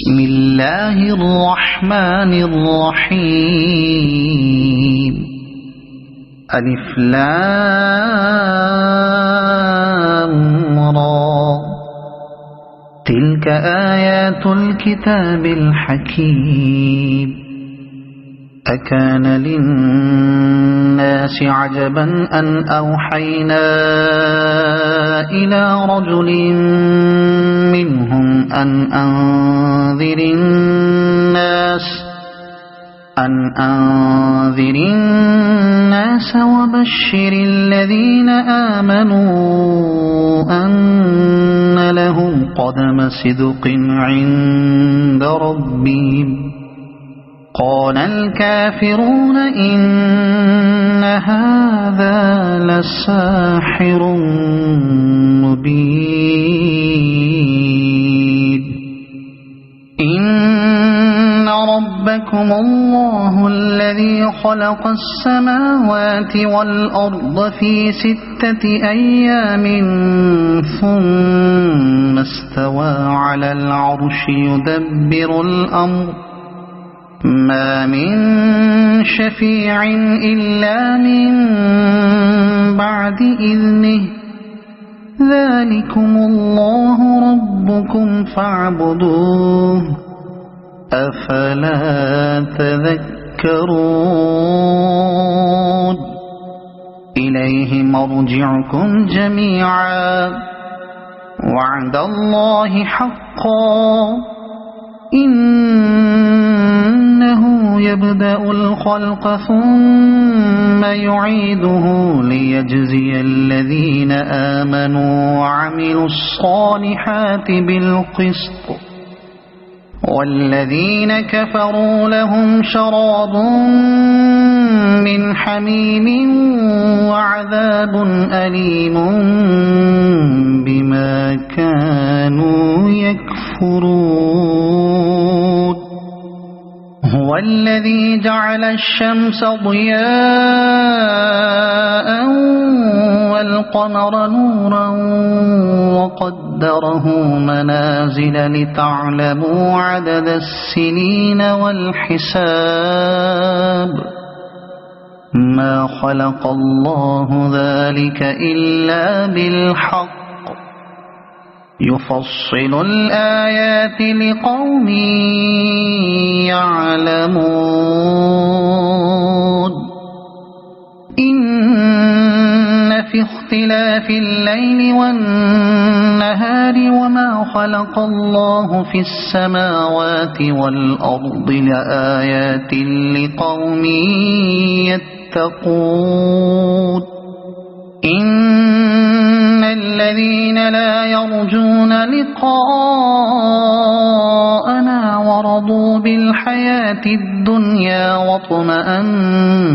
بسم الله الرحمن الرحيم ألف لام را تلك آيات الكتاب الحكيم أكان للناس عجبا أن أوحينا إلى رجل منهم أن أنذر الناس وبشر الذين آمنوا أن لهم قدم صدق عند ربهم قال الكافرون إن هذا لساحر مبين إن ربكم الله الذي خلق السماوات والأرض في 6 أيام ثم استوى على العرش يدبر الأمر ما من شفيع إلا من بعد إذنه ذلكم الله ربكم فاعبدوه أفلا تذكرون إليه مرجعكم جميعا وعد الله حقا إنه يبدأ الخلق ثم يعيده ليجزي الذين آمنوا وعملوا الصالحات بالقسط والذين كفروا لهم شراب من حميم وعذاب أليم بما كانوا يكفرون هو الذي جعل الشمس ضياء والقمر نورا وقدره منازل لتعلموا عدد السنين والحساب ما خلق الله ذلك إلا بالحق يفصل الآيات لقوم يعلمون إن في اختلاف الليل والنهار وما خلق الله في السماوات والأرض لآيات لقوم يتقون إن الذين لا يرجون لقاءنا ورضوا بالحياة الدنيا واطمأنوا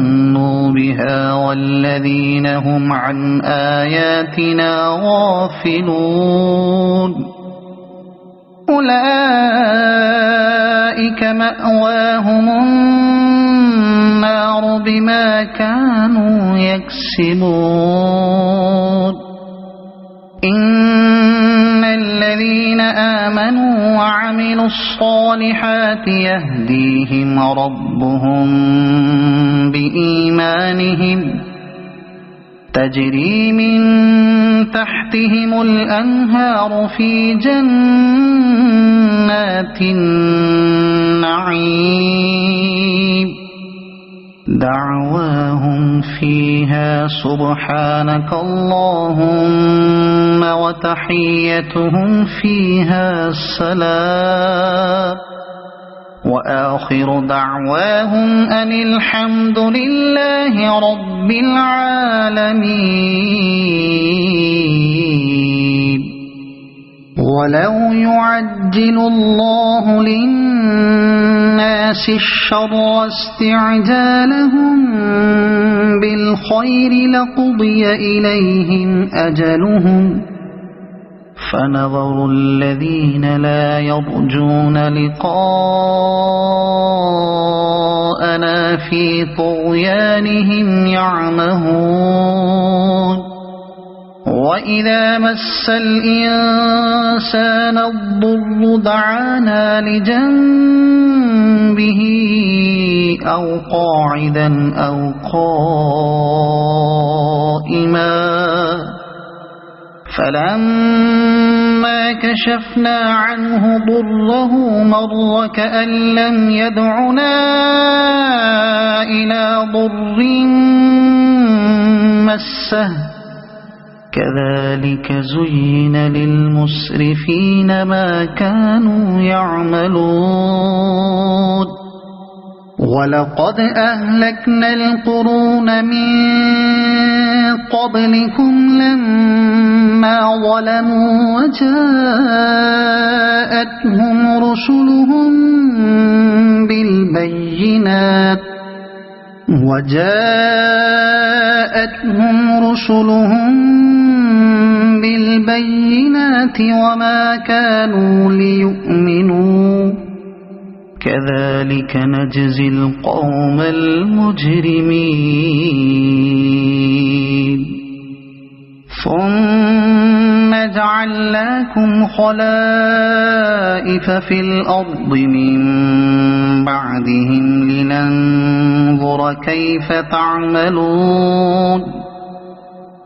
بها والذين هم عن آياتنا غافلون أولئك مأواهم النار بما كانوا يكسبون إن الذين آمنوا وعملوا الصالحات يهديهم ربهم بإيمانهم تجري من تحتهم الأنهار في جنات النعيم دعواهم فيها سبحانك اللهم وتحيتهم فيها سلام وآخر دعواهم أن الحمد لله رب العالمين ولو يعجل الله للناس الشر استعجالهم بالخير لقضي إليهم أجلهم فنظر الذين لا يرجون لقاءنا في طغيانهم يعمهون وإذا مس الإنسان الضر دعانا لجنبه أو قاعدا أو قائما فلما كشفنا عنه ضره مر كأن لم يدعنا إلى ضر مسه كذلك زين للمسرفين ما كانوا يعملون ولقد أهلكنا القرون من قبلكم لما ظلموا وجاءتهم رسلهم بالبينات وما كانوا ليؤمنوا كذلك نجزي القوم المجرمين ثم جعلناكم خلائف في الأرض من بعدهم لننظر كيف تعملون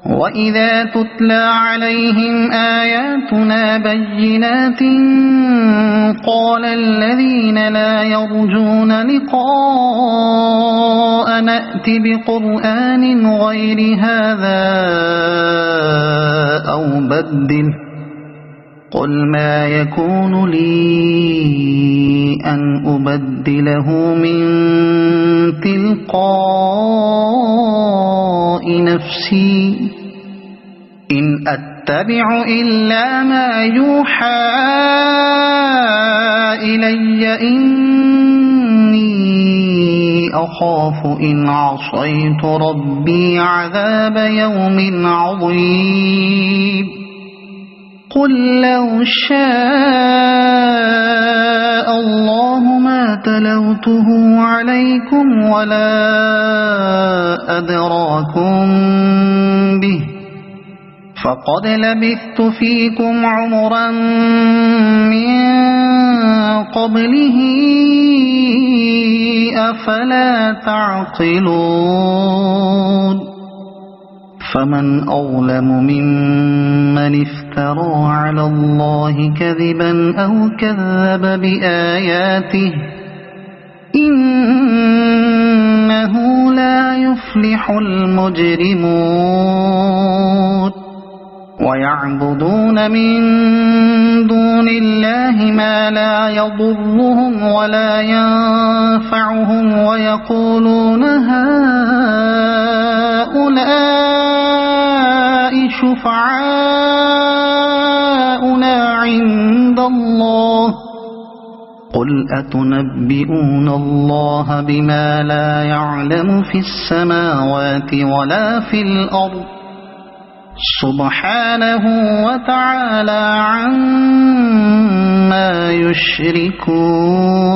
وإذا تتلى عليهم آياتنا بينات قال الذين لا يرجون لقاء نأت بقرآن غير هذا أو بدله قل ما يكون لي أن أبدله من تلقاء نفسي إن أتبع إلا ما يوحى إلي إني أخاف إن عصيت ربي عذاب يوم عظيم قل لو شاء الله ما تلوته عليكم ولا أدراكم به فقد لبثت فيكم عمرا من قبله أفلا تعقلون فمن أظلم ممن افترى على الله كذبا أو كذب بآياته إنه لا يفلح المجرمون ويعبدون من دون الله ما لا يضرهم ولا ينفعهم ويقولون هؤلاء شفعاؤنا عند الله قل أتنبئون الله بما لا يعلم في السماوات ولا في الأرض سبحانه وتعالى عما يشركون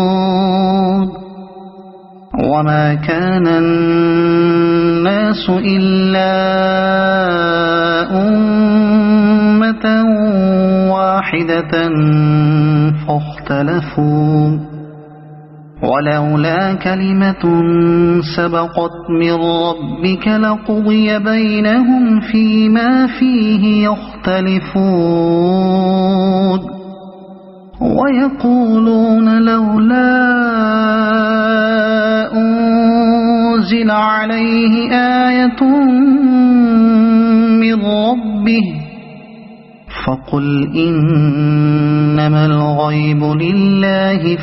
وما كان الناس إلا أمة واحدة فاختلفوا ولولا كلمة سبقت من ربك لقضي بينهم فيما فيه يختلفون ويقولون لولا أنزل عليه آية من ربه فقل إنما الغيب لله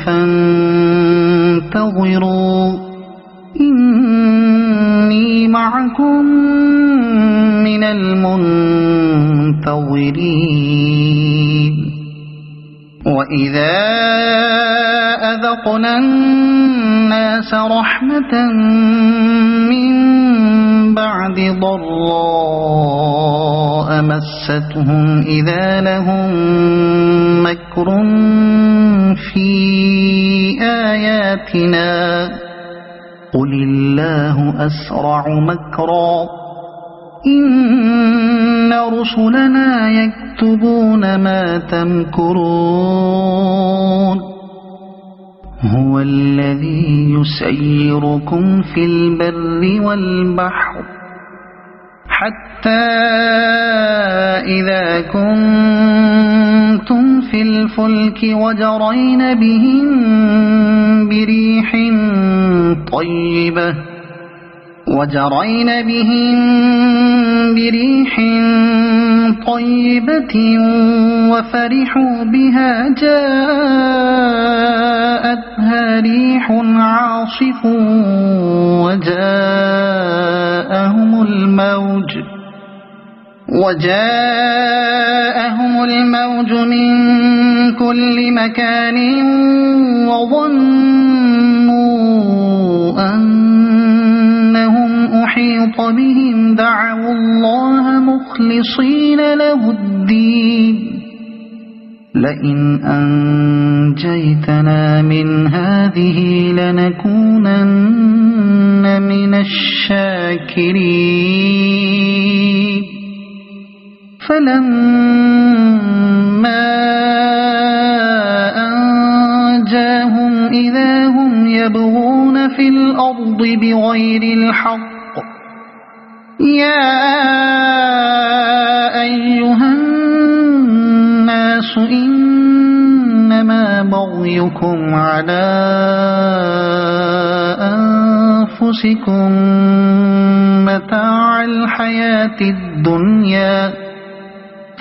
فانتظروا إني معكم من المنتظرين وإذا أذقنا الناس رحمة من بعد ضراء مستهم إذا لهم مكر في آياتنا قل الله أسرع مكرا إن رسلنا يكتبون ما تمكرون هو الذي يسيركم في البر والبحر حتى إذا كنتم في الفلك وجرين بهم بريح طيبة وفرحوا بها جاءتها ريح عاصف وجاءهم الموج من كل مكان وظنوا أنهم أحيط بهم دعوا الله مخلصين له الدين لئن أنجيتنا من هذه لنكونن من الشاكرين فلما أنجاهم إذا هم يبغون في الأرض بغير الحق يا أيها الناس إنما بغيكم على أنفسكم متاع الحياة الدنيا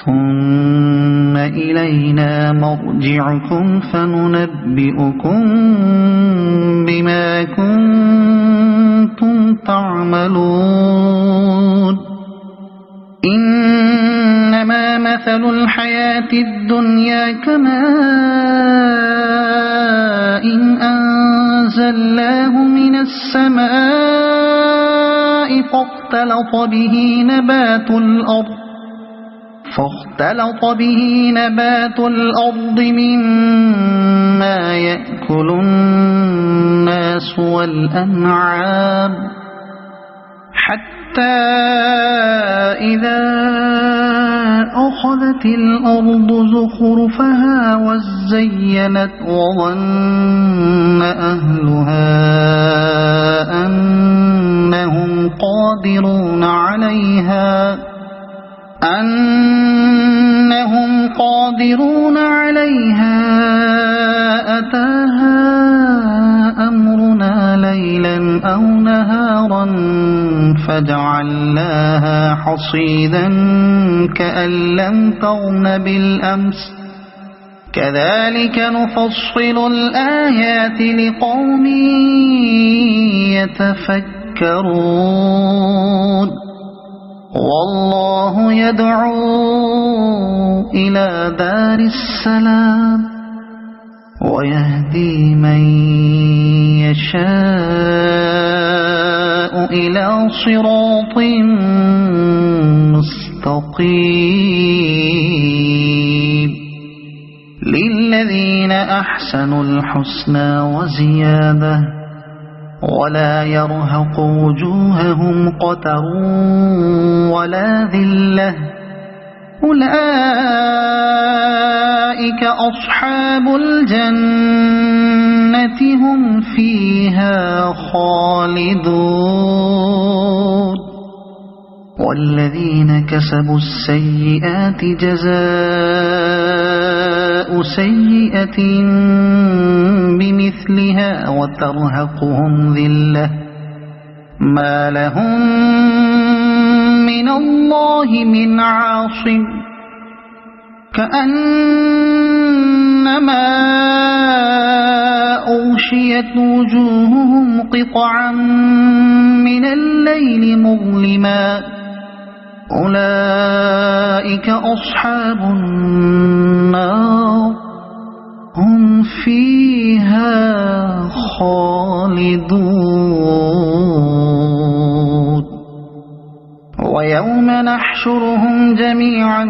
ثم إلينا مرجعكم فننبئكم بما كنتم تعملون إنما مثل الحياة الدنيا كماء أنزلناه من السماء فاختلط به نبات الأرض مما يأكل الناس والأنعام حتى إذا أخذت الأرض زخرفها وزينت وظن أهلها أنهم قادرون عليها أتاها أمرنا ليلا أو نهارا فجعلناها حصيدا كأن لم تغن بالأمس كذلك نفصل الآيات لقوم يتفكرون والله يدعو إلى دار السلام ويهدي من يشاء إلى صراط مستقيم للذين أحسنوا الحسنى وزيادة ولا يرهق وجوههم قتر ولا ذلة أولئك أصحاب الجنة هم فيها خالدون والذين كسبوا السيئات جزاء سيئة بمثلها وترهقهم ذلة ما لهم من الله من عاصم كأنما أغشيت وجوههم قطعا من الليل مظلما أولئك أصحاب النار هم فيها خالدون ويوم نحشرهم جميعا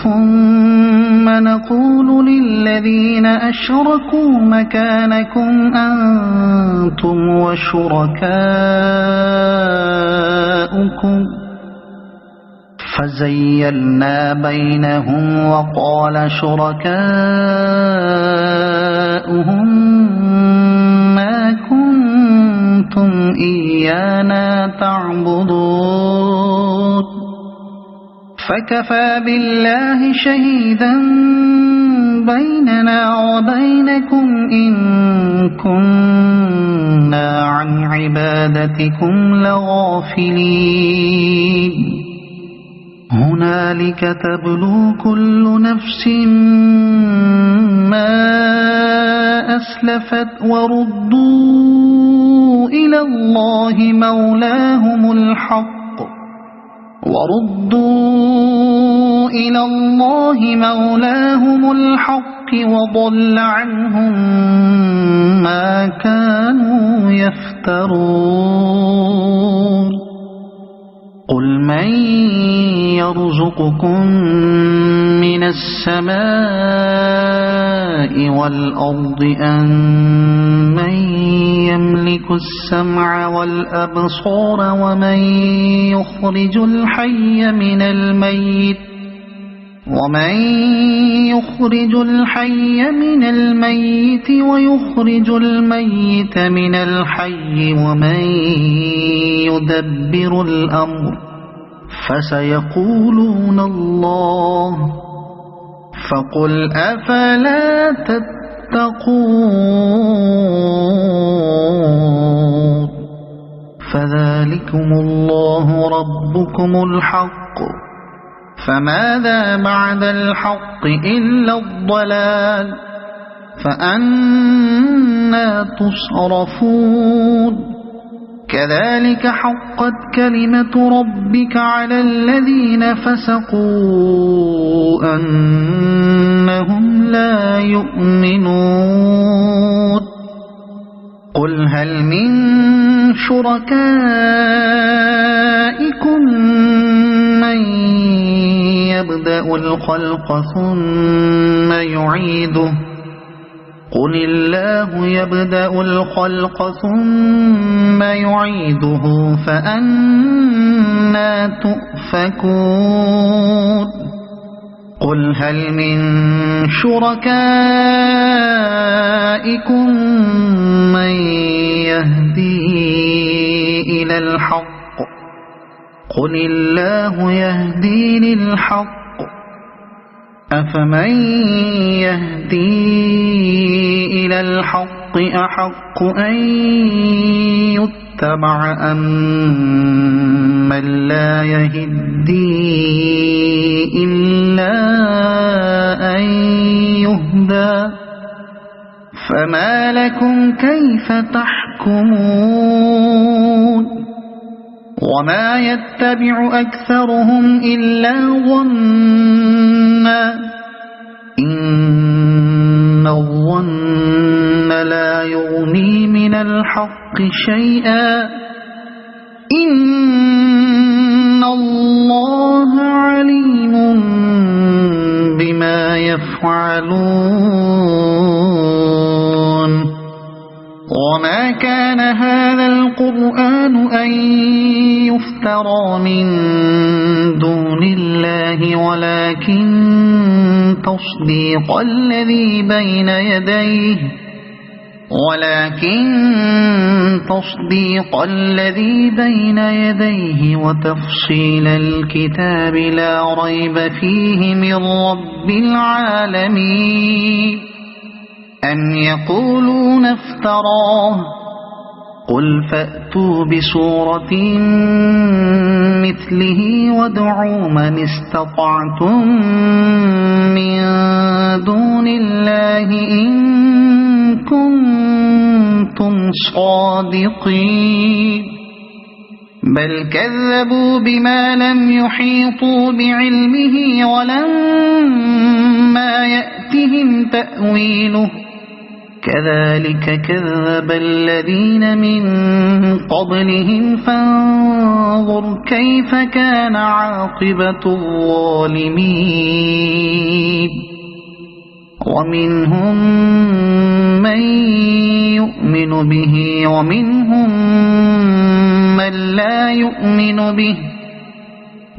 ثم نقول للذين أشركوا مكانكم أنتم وشركاؤكم فزيلنا بينهم وقال شركاؤهم ما كنتم إيانا تعبدون فكفى بالله شهيدا بيننا وبينكم إن كنا عن عبادتكم لغافلين هنالك تبلو كل نفس ما أسلفت وردوا إلى الله مولاهم الحق وضل عنهم ما كانوا يفترون قل من يرزقكم من السماء والأرض أم من يملك السمع والأبصار ومن يخرج الحي من الميت ويخرج الميت من الحي ومن يدبر الأمر فسيقولون الله فقل أفلا تتقون فذلكم الله ربكم الحق فماذا بعد الحق إلا الضلال فأنى تصرفون كذلك حقت كلمة ربك على الذين فسقوا أنهم لا يؤمنون قل هل من شركائكم من يبدأ الخلق ثم يعيده قل الله يبدأ الخلق ثم يعيده فأنى تؤفكون قل هل من شركائكم من يهدي إلى الحق قل الله يهدي للحق أفمن يهدي إلى الحق أحق أن يتبع أم من لا يهدي إلا أن يهدى فما لكم كيف تحكمون وما يتبع أكثرهم إلا ظنا إن الظن لا يغني من الحق شيئا إن الله عليم بما يفعلون وما كان هذا القرآن أن يفترى من دون الله ولكن تصديق الذي بين يديه وتفصيل الكتاب لا ريب فيه من رب العالمين أم يقولون افتراه قل فأتوا بسورة مثله وادعوا من استطعتم من دون الله إن كنتم صادقين بل كذبوا بما لم يحيطوا بعلمه ولما يأتهم تأويله كذلك كذب الذين من قبلهم فانظر كيف كان عاقبة الظالمين ومنهم من يؤمن به ومنهم من لا يؤمن به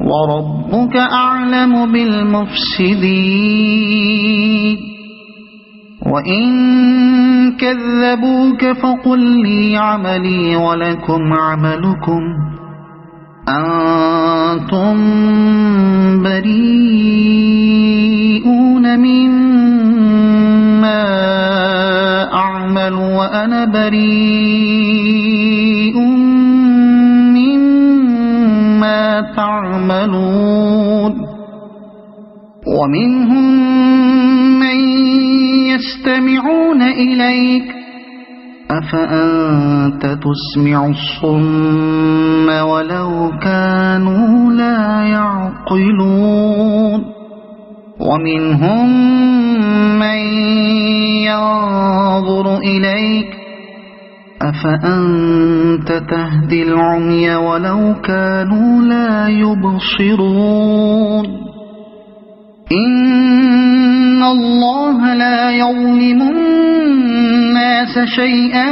وربك أعلم بالمفسدين وإن كذبوك فقل لي عملي ولكم عملكم أنتم بريئون مما أعمل وأنا بريء مما تعملون ومنهم من يستمعون إليك أفأنت تسمع الصم ولو كانوا لا يعقلون ومنهم من ينظر إليك أفأنت تهدي العمي ولو كانوا لا يبصرون إن الله لا يظلم الناس شيئا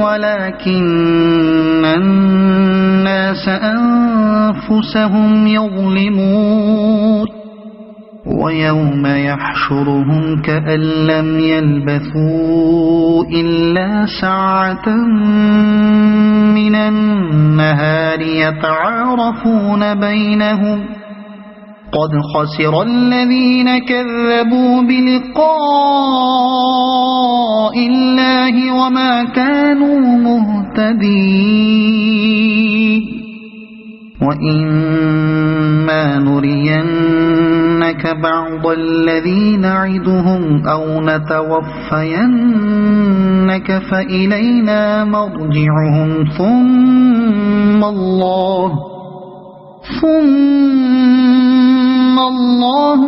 ولكن الناس أنفسهم يظلمون ويوم يحشرهم كأن لم يلبثوا إلا ساعة من النهار يتعارفون بينهم قد خسر الذين كذبوا بلقاء الله وما كانوا مهتدين وإما نرينك بعض الذي نعدهم أو نتوفينك فإلينا مرجعهم ثم الله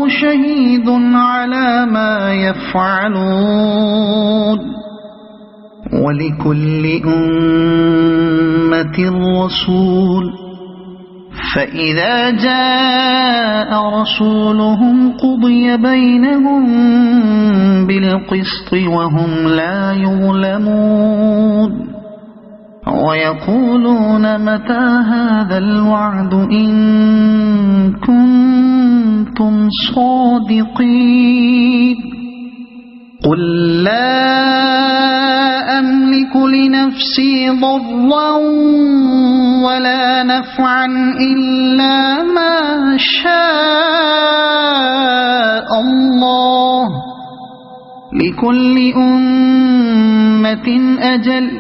شهيد على ما يفعلون ولكل أمة رسول فإذا جاء رسولهم قضي بينهم بالقسط وهم لا يظلمون ويقولون متى هذا الوعد إن كنتم صادقين قل لا أملك لنفسي ضرا ولا نفعا إلا ما شاء الله لكل أمة أجل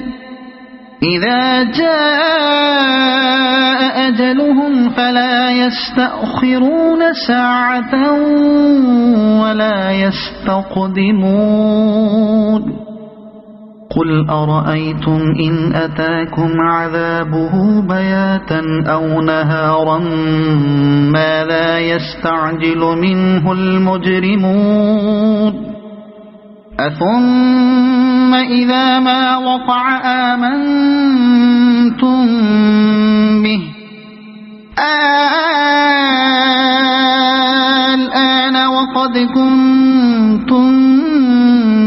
إذا جاء أجلهم فلا يستأخرون ساعة ولا يستقدمون قل أرأيتم إن أتاكم عذابه بياتا أو نهارا ماذا يستعجل منه المجرمون أثم إذا ما وقع آمنتم به الآن وقد كنتم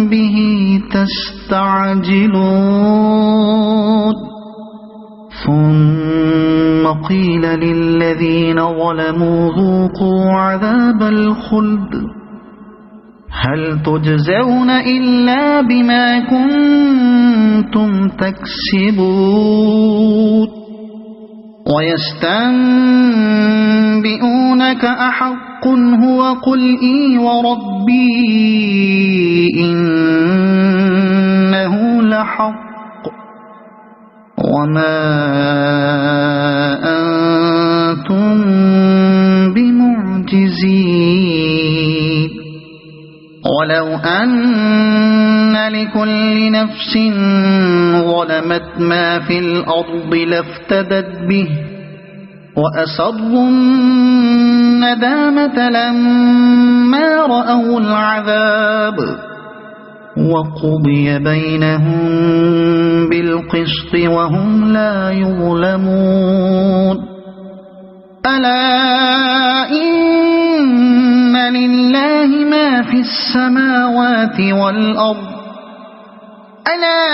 به تستعجلون ثم قيل للذين ظلموا ذوقوا عذاب الخلد هل تجزون إلا بما كنتم تكسبون ويستنبئونك أحق هو قل إي وربي إنه لحق وما أنتم بمعجزين ولو أن لكل نفس ظلمت ما في الأرض لافتدت به وأسروا الندامة لما رأوا العذاب وقضي بينهم بالقسط وهم لا يظلمون ألا إن لله ما في السماوات والأرض ألا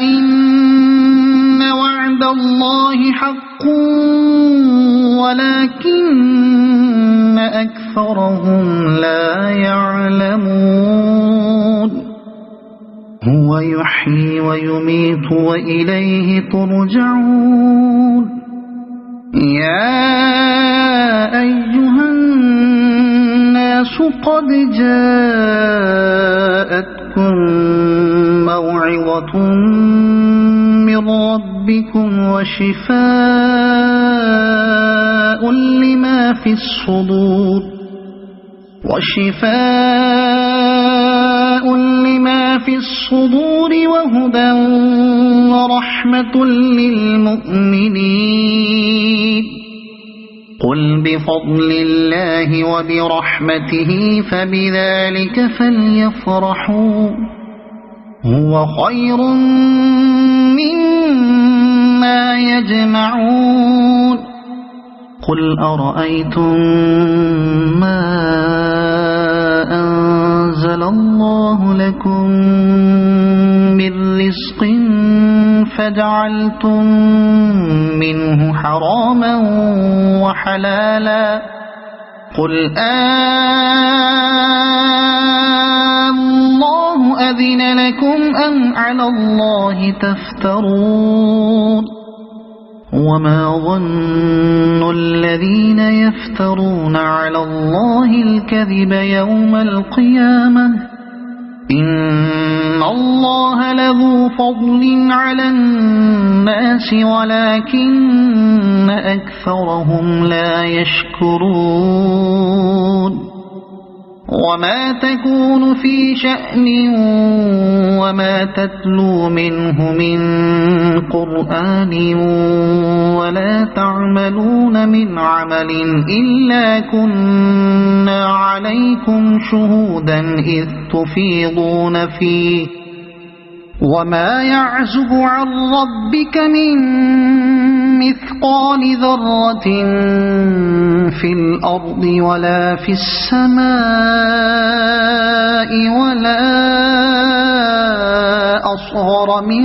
إن وعد الله حق أكثرهم لا يعلمون هو يحيي ويميت وإليه ترجعون يا أيها الناس قد جاءتكم موعظة من ربكم وشفاء لما في الصدور وهدى ورحمة للمؤمنين قل بفضل الله وبرحمته فبذلك فليفرحوا هو خير مما يجمعون قل أرأيتم ما أنزل الله لكم من رزق فجعلتم منه حراما وحلالا قل الله أذن لكم أم على الله تفترون وما ظن الذين يفترون على الله الكذب يوم القيامة إن الله لذو فضل على الناس ولكن أكثرهم لا يشكرون وما تكون في شأن وما تتلو منه من قرآن ولا تعملون من عمل إلا كنا عليكم شهودا إذ تفيضون فيه وما يعزب عن ربك من مثقال ذرة في الأرض ولا في السماء ولا أصغر من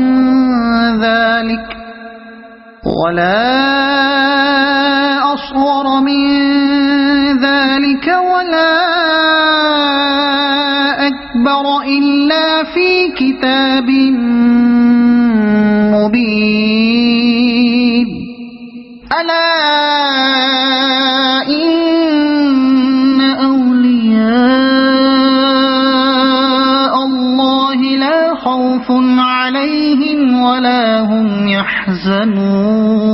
ذلك ولا أكبر إلا في كتاب مبين ألا إن أولياء الله لا خوف عليهم ولا هم يحزنون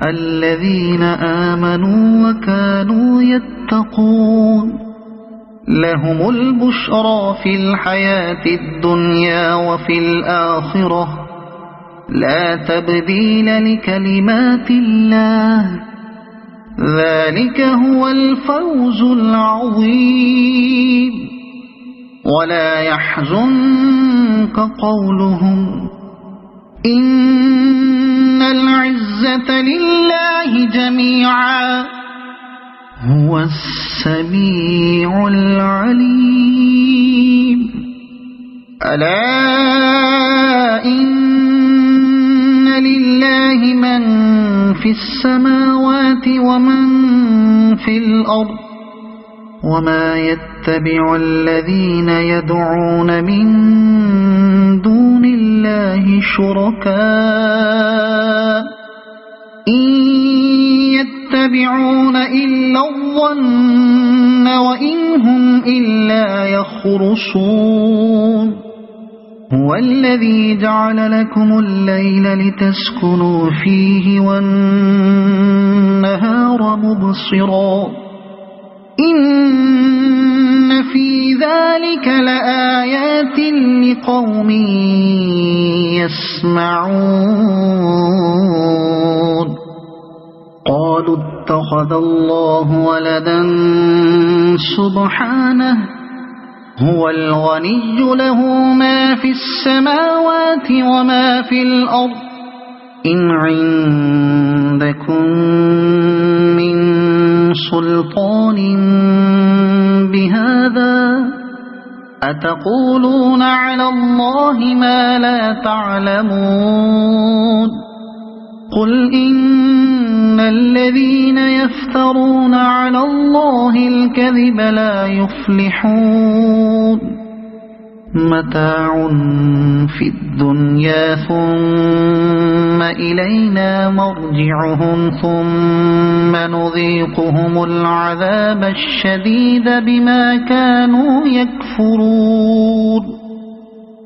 الذين آمنوا وكانوا يتقون لهم البشرى في الحياة الدنيا وفي الآخرة لا تبديل لكلمات الله ذلك هو الفوز العظيم ولا يحزنك قولهم إن العزة لله جميعا هو السميع العليم ألا إن لله من في السماوات ومن في الأرض وما يتبع الذين يدعون من دون الله شركاء إن يتبعون إلا الظن وإن هم إلا يخرصون هو الذي جعل لكم الليل لتسكنوا فيه والنهار مبصرا إن في ذلك لآيات لقوم يسمعون قالوا اتخذ الله ولدا سبحانه هو الغني له ما في السماوات وما في الأرض إن عندكم من سلطان بهذا أتقولون على الله ما لا تعلمون قل إن إن الذين يفترون على الله الكذب لا يفلحون متاع في الدنيا ثم إلينا مرجعهم ثم نذيقهم العذاب الشديد بما كانوا يكفرون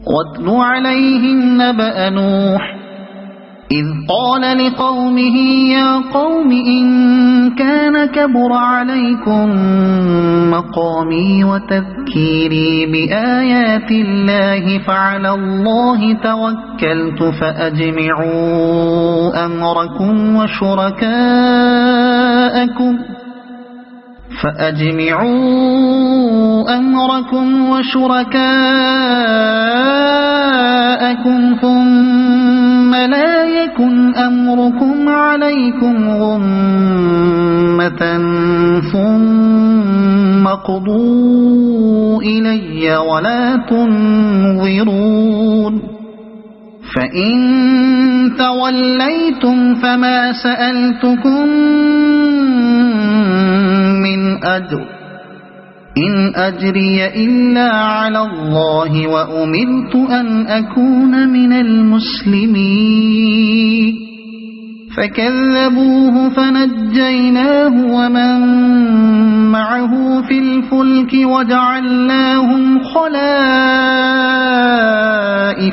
واتل عليهم نبأ نوح إذ قال لقومه يا قوم إن كان كبر عليكم مقامي وتذكيري بآيات الله فعلى الله توكلت فأجمعوا أمركم وشركاءكم ثم لا يكن أمركم عليكم غمة ثم اقضوا إلي ولا تنظرون فإن توليتم فما سألتكم من أجر إن أجري إلا على الله وأمرت أن أكون من المسلمين فكذبوه فنجيناه ومن معه في الفلك وجعلناهم خلائف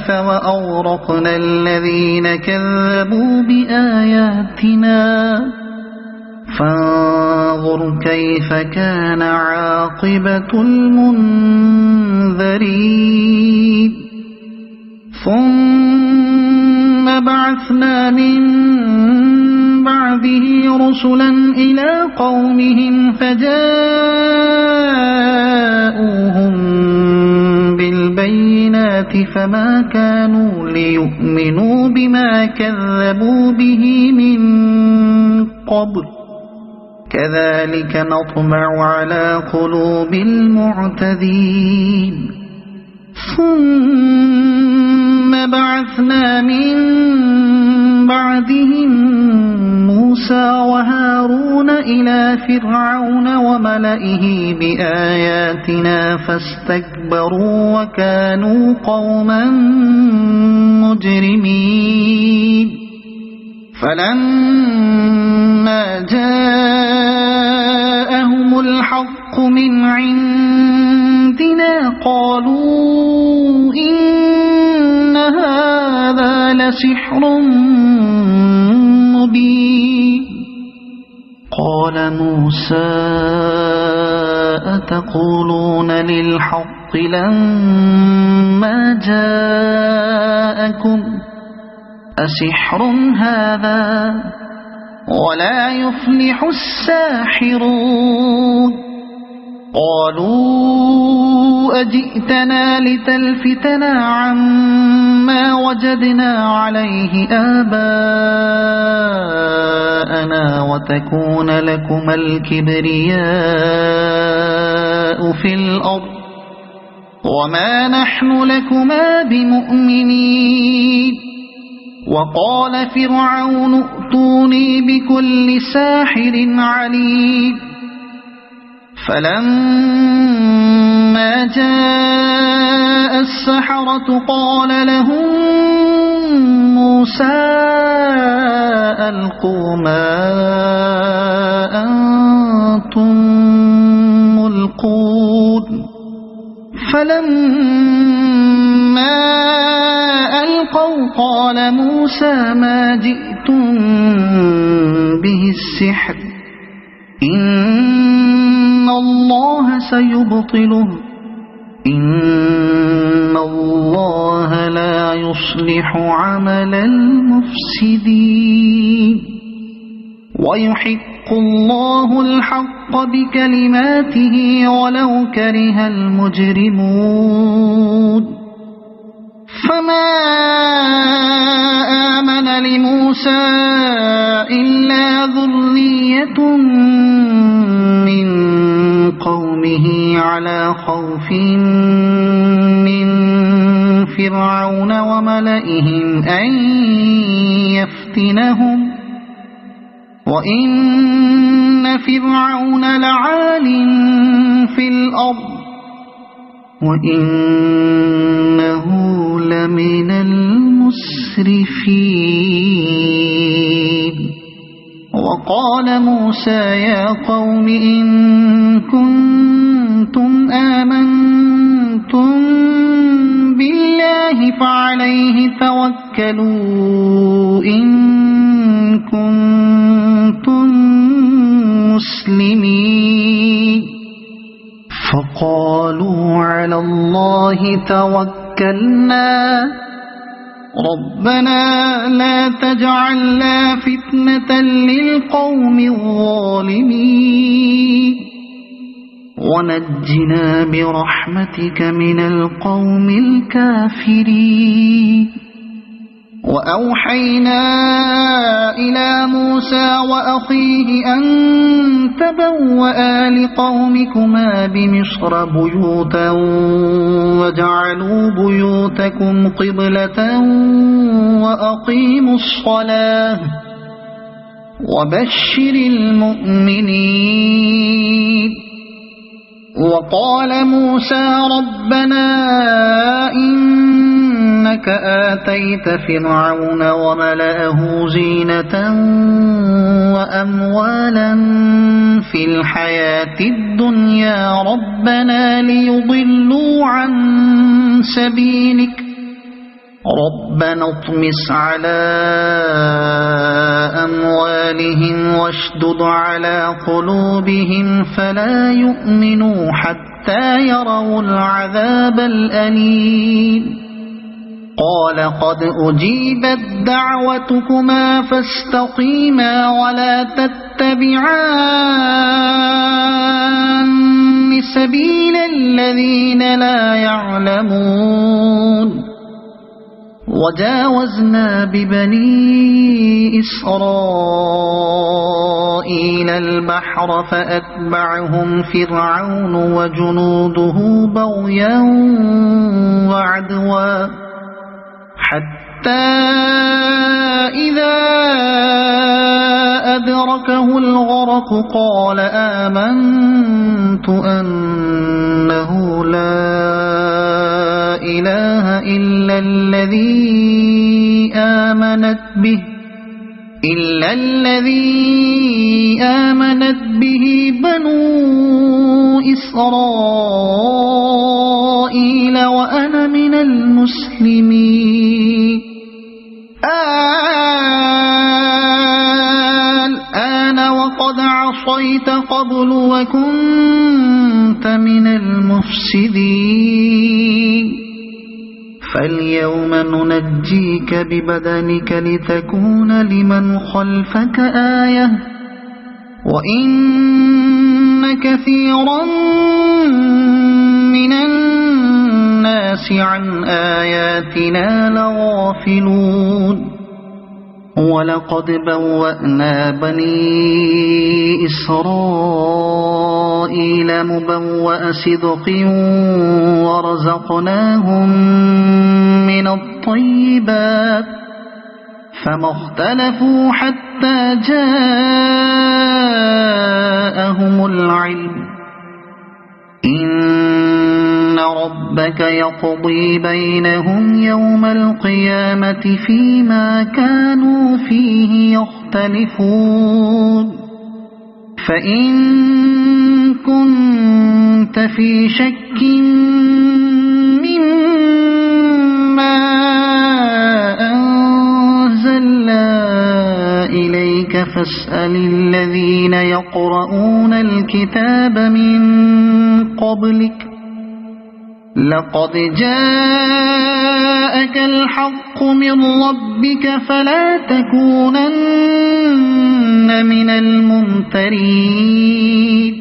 وأغرقنا الذين كذبوا بآياتنا فانظر كيف كان عاقبة المنذرين ثم بعثنا من بعده رسلا إلى قومهم فجاءوهم بالبينات فما كانوا ليؤمنوا بما كذبوا به من قبل كذلك نطبع على قلوب المعتدين ثم بعثنا من بعدهم موسى وهارون إلى فرعون وملئه بآياتنا فاستكبروا وكانوا قوما مجرمين فلما جاءهم الحق من عندنا قالوا إن هذا لسحر مبين قال موسى أتقولون للحق لما جاءكم أسحر هذا ولا يفلح الساحرون قالوا أجئتنا لتلفتنا عما وجدنا عليه آباءنا وتكون لكما الكبرياء في الأرض وما نحن لكما بمؤمنين وقال فرعون ائتوني بكل ساحر عليم فلما جاء السحرة قال لهم موسى ألقوا ما أنتم ملقون فلما ألقوا قال موسى ما جئتم به السحر إن الله سيبطله إن الله لا يصلح عمل المفسدين ويحق الله الحق بكلماته ولو كره المجرمون فما آمن لموسى إلا ذرية من قومه على خوف من فرعون وملئهم أن وإن فرعون لعال في الأرض وإنه لمن المسرفين وقال موسى يا قوم إن كنتم آمنتم بالله فعليه توكلوا إن كنتم مسلمين فقالوا على الله توكلنا ربنا لا تجعلنا فتنة للقوم الظالمين ونجنا برحمتك من القوم الكافرين وأوحينا إلى موسى وأخيه أن تبوأ لقومكما بمصر بيوتا وجعلوا بيوتكم قبلة وأقيموا الصلاة وبشر المؤمنين وقال موسى ربنا إنك آتيت فرعون وملأه زينة وأموالا في الحياة الدنيا ربنا ليضلوا عن سبيلك ربنا اطمس على أموالهم واشدد على قلوبهم فلا يؤمنوا حتى يروا العذاب الأليم قال قد أجيبت دعوتكما فاستقيما ولا تتبعان سبيل الذين لا يعلمون وجاوزنا ببني إسرائيل البحر فأتبعهم فرعون وجنوده بغيا وعدوا حتى إذا أدركه الغرق قال آمنت أنه لا إله إلا الذي آمنت به بنو إسرائيل وأنا من المسلمين الآن وقد عصيت قبل وكنت من المفسدين فاليوم ننجيك ببدنك لتكون لمن خلفك آية وإن كثيرا من الناس عن آياتنا لغافلون ولقد بوأنا بني إسرائيل مبوأ صدق ورزقناهم من الطيبات فما اختلفوا حتى جاءهم العلم إن ربك يقضي بينهم يوم القيامة فيما كانوا فيه يختلفون فإن كنت في شك مما أنزلنا إليك فاسأل الذين يقرؤون الكتاب من قبلك لقد جاءك الحق من ربك فلا تكونن من الممترين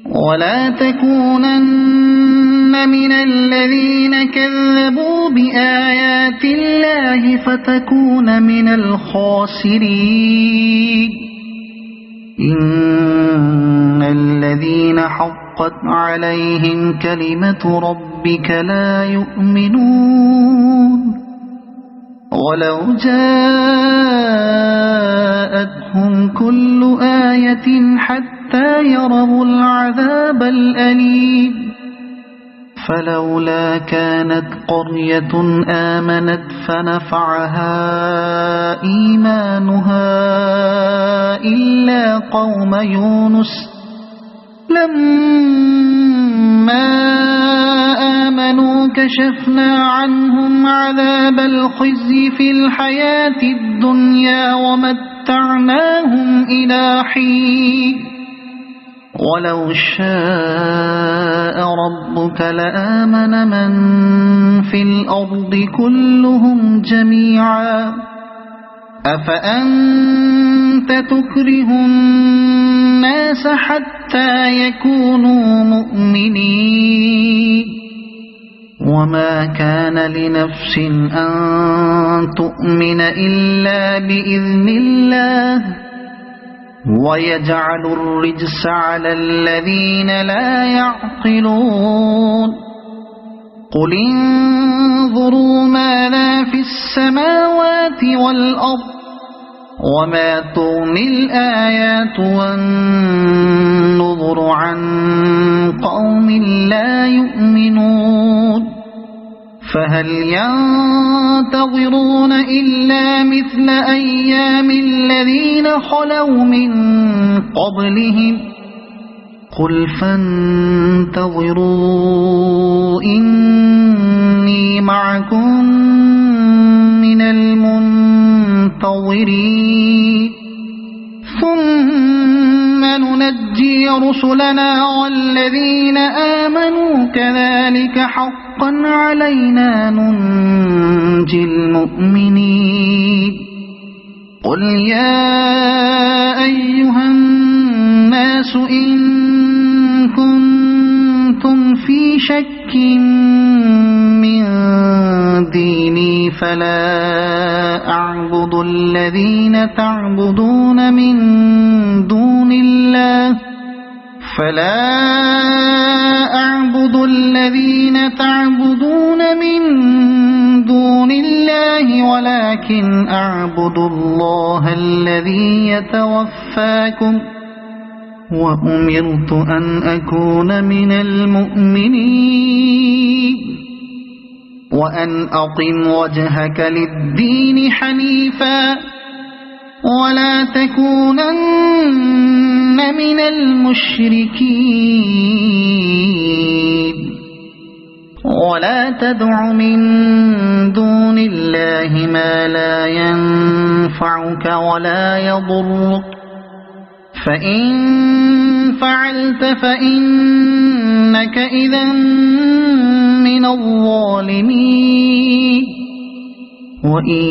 ولا تكونن من الذين كذبوا بآيات الله فتكون من الخاسرين إن الذين حقت عليهم كلمة ربك لا يؤمنون ولو جاءتهم كل آية حتى يروا العذاب الأليم فلولا كانت قرية آمنت فنفعها إيمانها إلا قوم يونس لما آمنوا كشفنا عنهم عذاب الخزي في الحياة الدنيا ومتعناهم إلى حين ولو شاء ربك لآمن من في الأرض كلهم جميعا أفأنت تكره الناس حتى يكونوا مؤمنين وما كان لنفس أن تؤمن إلا بإذن الله ويجعل الرجس على الذين لا يعقلون قل انظروا ماذا في السماوات والأرض وما تغني الآيات والنذر عن قوم لا يؤمنون فهل ينتظرون إلا مثل أيام الذين خلوا من قبلهم قل فانتظروا إني معكم من المنتظرين ثم ننجي رسلنا والذين آمنوا كذلك حقا علينا ننجي المؤمنين قل يا أيها الناس إن كنتم في شك من ديني فلا أعبد الذين تعبدون من دون الله ولكن أعبد الله الذي يتوفاكم وأمرت أن أكون من المؤمنين وأن أقم وجهك للدين حنيفا ولا تكونن من المشركين ولا تدع من دون الله ما لا ينفعك ولا يضرك فإن فعلت فإنك إذا من الظالمين وإن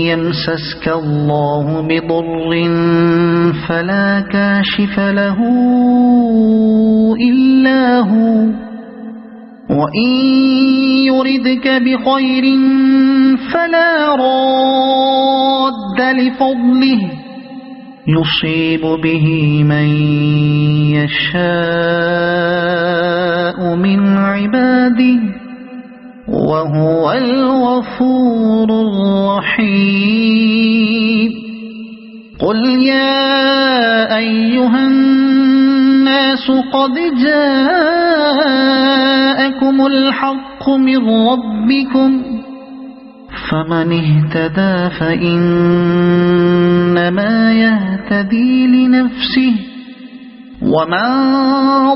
يمسسك الله بضر فلا كاشف له إلا هو وإن يردك بخير فلا راد لفضله يصيب به من يشاء من عباده وهو الغفور الرحيم قل يا أيها الناس قد جاءكم الحق من ربكم فمن اهتدى فإنما يهتدي لنفسه ومن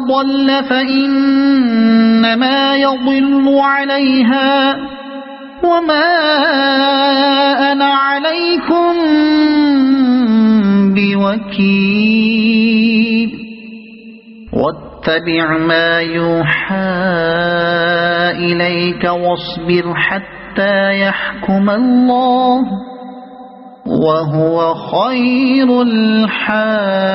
ضل فإنما يضل عليها وما أنا عليكم بوكيل واتبع ما يوحى إليك واصبر حتى يحكم الله وهو خير الحاكمين.